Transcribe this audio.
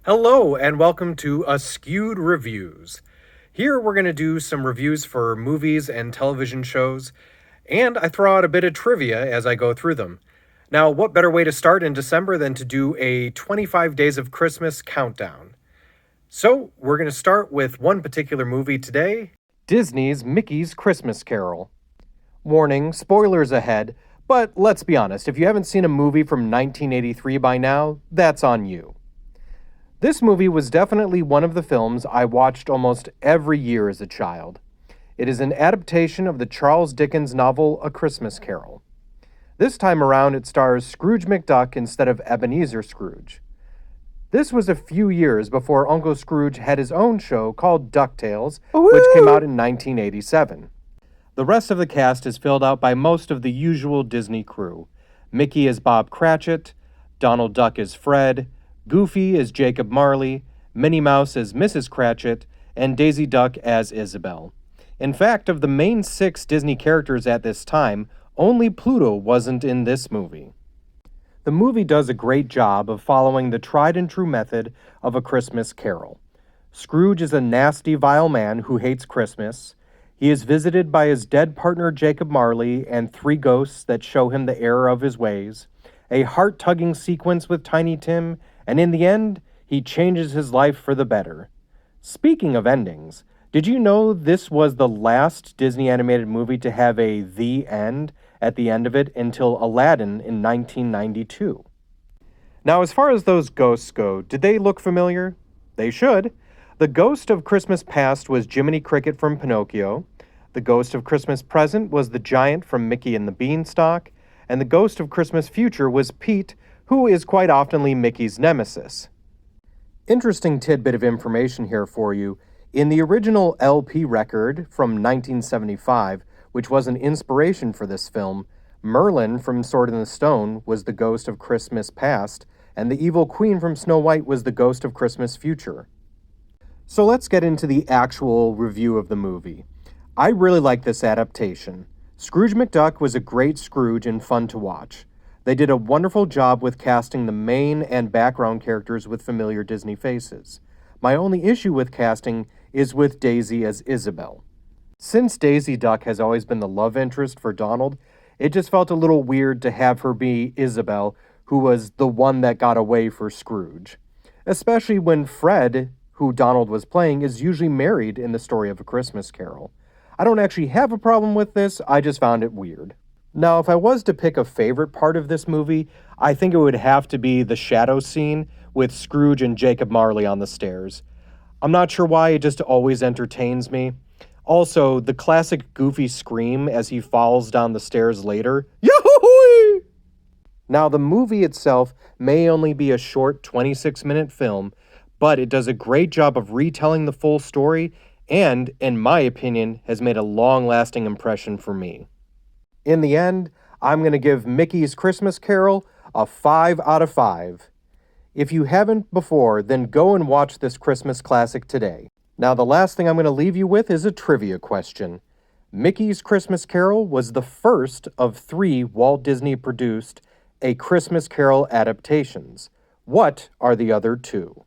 Hello, and welcome to Askewed Reviews. Here we're going to do some reviews for movies and television shows, and I throw out a bit of trivia as I go through them. Now, what better way to start in December than to do a 25 Days of Christmas countdown? So, we're going to start with one particular movie today, Disney's Mickey's Christmas Carol. Warning, spoilers ahead, but let's be honest, if you haven't seen a movie from 1983 by now, that's on you. This movie was definitely one of the films I watched almost every year as a child. It is an adaptation of the Charles Dickens novel A Christmas Carol. This time around, it stars Scrooge McDuck instead of Ebenezer Scrooge. This was a few years before Uncle Scrooge had his own show called DuckTales, which came out in 1987. The rest of the cast is filled out by most of the usual Disney crew. Mickey is Bob Cratchit, Donald Duck is Fred, Goofy as Jacob Marley, Minnie Mouse as Mrs. Cratchit, and Daisy Duck as Isabel. In fact, of the main 6 Disney characters at this time, only Pluto wasn't in this movie. The movie does a great job of following the tried-and-true method of A Christmas Carol. Scrooge is a nasty, vile man who hates Christmas. He is visited by his dead partner Jacob Marley and 3 ghosts that show him the error of his ways, a heart-tugging sequence with Tiny Tim, and in the end, he changes his life for the better. Speaking of endings, did you know this was the last Disney animated movie to have a "the end" at the end of it until Aladdin in 1992? Now, as far as those ghosts go, did they look familiar? They should. The ghost of Christmas Past was Jiminy Cricket from Pinocchio. The ghost of Christmas Present was the giant from Mickey and the Beanstalk. And the ghost of Christmas Future was Pete, who is quite oftenly Mickey's nemesis. Interesting tidbit of information here for you. In the original LP record from 1975, which was an inspiration for this film, Merlin from Sword in the Stone was the ghost of Christmas Past, and the evil queen from Snow White was the ghost of Christmas Future. So let's get into the actual review of the movie. I really like this adaptation. Scrooge McDuck was a great Scrooge and fun to watch. They did a wonderful job with casting the main and background characters with familiar Disney faces. My only issue with casting is with Daisy as Isabel. Since Daisy Duck has always been the love interest for Donald, it just felt a little weird to have her be Isabel, who was the one that got away for Scrooge. Especially when Fred, who Donald was playing, is usually married in the story of A Christmas Carol. I don't actually have a problem with this, I just found it weird. Now, if I was to pick a favorite part of this movie, I think it would have to be the shadow scene with Scrooge and Jacob Marley on the stairs. I'm not sure why, it just always entertains me. Also, the classic Goofy scream as he falls down the stairs later. Yahoo! Now, the movie itself may only be a short 26-minute film, but it does a great job of retelling the full story and, in my opinion, has made a long-lasting impression for me. In the end, I'm going to give Mickey's Christmas Carol a 5 out of 5. If you haven't before, then go and watch this Christmas classic today. Now, the last thing I'm going to leave you with is a trivia question. Mickey's Christmas Carol was the first of 3 Walt Disney-produced A Christmas Carol adaptations. What are the other 2?